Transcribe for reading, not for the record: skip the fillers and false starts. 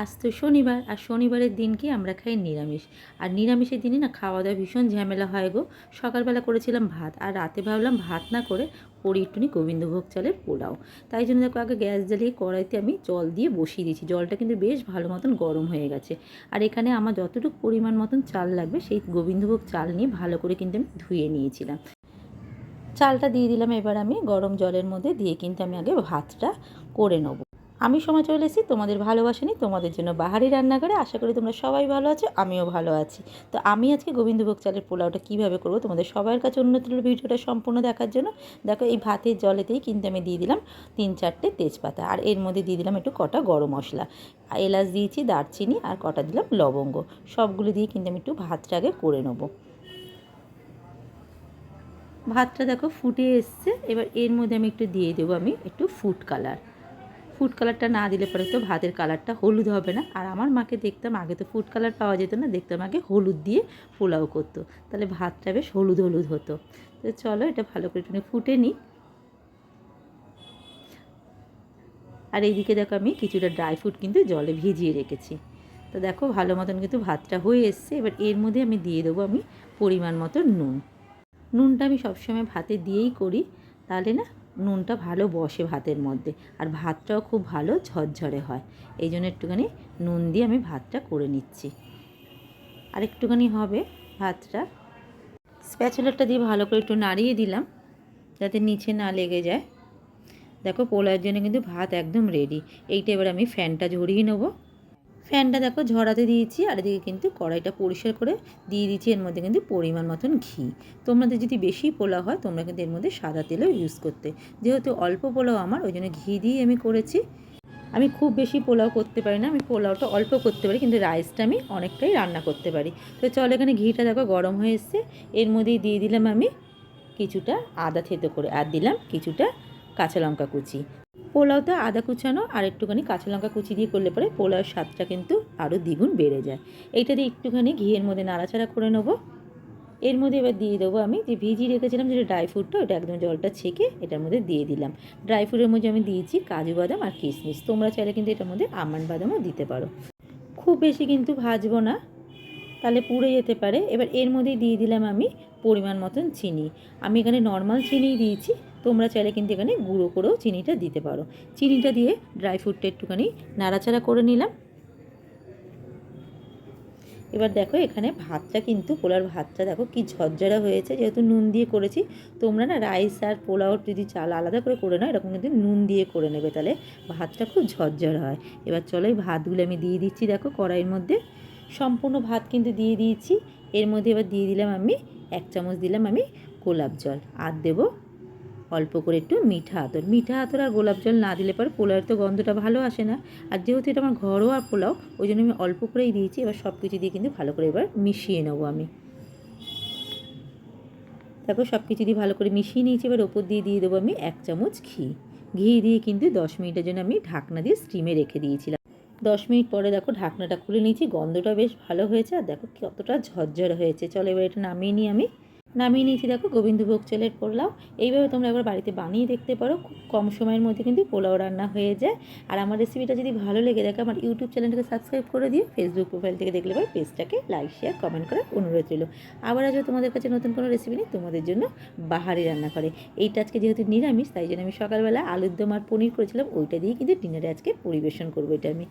আজ তো শনিবার, আর শনিবারের দিন কি আমরা খাই নিরামিষ। আর নিরামিষের দিনে না খাওয়া দাওয়া ভীষণ ঝামেলা হয় গো। সকালবেলা করেছিলাম ভাত, আর রাতে ভাবলাম ভাত না করে করি একটুখানি গোবিন্দভোগ চালের পোলাও। তাই জন্য দেখো আগে গ্যাস জ্বালিয়ে কড়াইতে আমি জল দিয়ে বসিয়ে দিয়েছি। জলটা কিন্তু বেশ ভালো মতন গরম হয়ে গেছে। আর এখানে আমার যতটুকু পরিমাণ মতন চাল লাগবে সেই গোবিন্দভোগ চাল নিয়ে ভালো করে কিন্তু আমি ধুয়ে নিয়েছিলাম। চালটা দিয়ে দিলাম, এবার আমি গরম জলের মধ্যে দিয়ে কিন্তু আমি আগে ভাতটা করে নেবো। আমি সময় চলে এসেছি তোমাদের ভালোবাসা নিই, তোমাদের জন্য বাহারি রান্না করে। আশা করি তোমরা সবাই ভালো আছো, আমিও ভালো আছি। তো আমি আজকে গোবিন্দভোগ চালের পোলাওটা কীভাবে করবো তোমাদের সবার কাছে অনুরোধ রইল ভিডিওটা সম্পূর্ণ দেখার জন্য। দেখো এই ভাতের জলেতেই কিন্তু আমি দিয়ে দিলাম 3-4টে তেজপাতা, আর এর মধ্যে দিয়ে দিলাম একটু কটা গরম মশলা, এলাচ দিয়েছি, দারচিনি, আর কটা দিলাম লবঙ্গ। সবগুলো দিয়ে কিন্তু আমি একটু ভাতটা আগে করে নেবো। ভাতটা দেখো ফুটে এসছে, এবার এর মধ্যে আমি একটু দিয়ে দেবো আমি একটু ফুড কালার। ফুড কালারটা না দিলে পরে তো ভাতের কালারটা হলুদ হবে না। আর আমার মাকে দেখতাম আগে তো ফুড কালার পাওয়া যেত না, দেখতাম আগে হলুদ দিয়ে পোলাও করতো, তাহলে ভাতটা বেশ হলুদ হলুদ হতো। তো চলো এটা ভালো করে একটু ফুটে নিই। আর এইদিকে দেখো আমি কিছুটা ড্রাই ফ্রুট কিন্তু জলে ভিজিয়ে রেখেছি। তো দেখো ভালো মতন কিন্তু ভাতটা হয়ে এসছে। এবার এর মধ্যে আমি দিয়ে দেবো আমি পরিমাণ মতো নুন। নুনটা আমি সবসময় ভাতে দিয়েই করি, তাহলে না নুনটা ভালো বসে ভাতের মধ্যে, আর ভাতটাও খুব ভালো ঝরঝরে হয়। এই জন্য একটুখানি নুন দিয়ে আমি ভাতটা করে নিচ্ছি। আর একটুখানি হবে ভাতটা, স্প্যাচুলারটা দিয়ে ভালো করে একটু নাড়িয়ে দিলাম যাতে নিচে না লেগে যায়। দেখো পোলাওর জন্য কিন্তু ভাত একদম রেডি। এইটা এবার আমি ফ্যানটা ঝরিয়ে নেবো। ফ্যানটা দেখো ঝরাতে দিয়েছি, আর এদিকে কিন্তু কড়াইটা পরিষ্কার করে দিয়ে দিচ্ছি এর মধ্যে কিন্তু পরিমাণ মতন ঘি। তোমাদের যদি বেশি পোলাও হয় তোমরা কিন্তু এর মধ্যে সাদা তেলও ইউজ করতে, যেহেতু অল্প পোলাও আমার ওই জন্য ঘি দিয়ে আমি করেছি। আমি খুব বেশি পোলাও করতে পারি না, আমি পোলাওটা অল্প করতে পারি, কিন্তু রাইসটা আমি অনেকটাই রান্না করতে পারি। তো চলো এখানে ঘিটা দেখো গরম হয়ে এসছে, এর মধ্যেই দিয়ে দিলাম আমি কিছুটা আদা থেতো করে, আর দিলাম কিছুটা কাঁচা লঙ্কা কুচি। পোলাওতে আদা কুচানো আর একটুখানি কাঁচা লঙ্কা কুচি দিয়ে করলে পরে পোলাওর স্বাদটা কিন্তু আরও দ্বিগুণ বেড়ে যায়। এইটা দিয়ে একটুখানি ঘিয়ের মধ্যে নাড়াচাড়া করে নেবো। এর মধ্যে এবার দিয়ে দেবো আমি যে ভিজিয়ে রেখেছিলাম যেটা ড্রাই ফ্রুটটা, ওটা একদম জলটা ছেঁকে এটার মধ্যে দিয়ে দিলাম। ড্রাই ফ্রুটের মধ্যে আমি দিয়েছি কাজু বাদাম আর কিশমিশ, তোমরা চাইলে কিন্তু এটার মধ্যে আমন্ড বাদামও দিতে পারো। খুব বেশি কিন্তু ভাজবো না, তাহলে পুড়ে যেতে পারে। এবার এর মধ্যেই দিয়ে দিলাম আমি পরিমাণ মতন চিনি। আমি এখানে নর্মাল চিনিই দিয়েছি, তোমরা চাইলে কিন্তু এখানে গুঁড়ো করেও চিনিটা দিতে পারো। চিনিটা দিয়ে ড্রাই ফ্রুটটা একটুখানি নাড়াচাড়া করে নিলাম। এবার দেখো এখানে ভাতটা কিন্তু পোলাওর ভাতটা দেখো কি ঝরঝরা হয়েছে, যেহেতু নুন দিয়ে করেছি। তোমরা না রাইস আর পোলাও যদি চাল আলাদা করে নাও এরকম কিন্তু নুন দিয়ে করে নেবে, তাহলে ভাতটা খুব ঝরঝরা হয়। এবার চলো এই ভাতগুলো আমি দিয়ে দিচ্ছি দেখো কড়াইয়ের মধ্যে। সম্পূর্ণ ভাত কিন্তু দিয়ে দিয়েছি। এর মধ্যে এবার দিয়ে দিলাম আমি 1 চামচ দিলাম আমি গোলাপ জল, আর দেবো অল্প করে একটু মিঠা আতর। আর গোলাপ জল না দিলে পরে পোলাওয়ের তো গন্ধটা ভালো আসে না। আর যেহেতু এটা আমার ঘরোয়া পোলাও ওই জন্য আমি অল্প করেই দিয়েছি। এবার সব কিছু দিয়ে কিন্তু ভালো করে এবার মিশিয়ে নেবো আমি। তারপর সব কিছু দিয়ে ভালো করে মিশিয়ে নিয়েছি। এবার ওপর দিয়ে দিয়ে দেবো আমি 1 চামচ ঘি দিয়ে কিন্তু 10 মিনিটের জন্য আমি ঢাকনা দিয়ে স্টিমে রেখে দিয়েছিলাম। 10 মিনিট পরে দেখো ঢাকনাটা খুলে নিয়েছি, গন্ধটা বেশ ভালো হয়েছে, আর দেখো কতটা ঝরঝরে হয়েছে। চলো এবার এটা নামিয়ে নিয়েছি দেখো গোবিন্দভোগ চালের পোলাও। এইভাবে তোমরা একবার বাড়িতে বানিয়ে দেখতে পারো, খুব কম সময়ের মধ্যে কিন্তু পোলাও রান্না হয়ে যায়। আর আমার রেসিপিটা যদি ভালো লেগে থাকে আমার ইউটিউব চ্যানেলটাকে সাবস্ক্রাইব করে দিও, ফেসবুক প্রোফাইল থেকে দেখলে পরে পেজটাকে লাইক শেয়ার কমেন্ট করার অনুরোধ রইল। আবার আজও তোমাদের কাছে নতুন কোনো রেসিপি নিয়ে তোমাদের জন্য বাহারি রান্না করে। এইটা আজকে যেহেতু নিরামিষ তাই জন্য আমি সকালবেলা আলুর দম আর পনির করেছিলাম, ওইটা দিয়ে কিন্তু ডিনারে আজকে পরিবেশন করবো এটা আমি।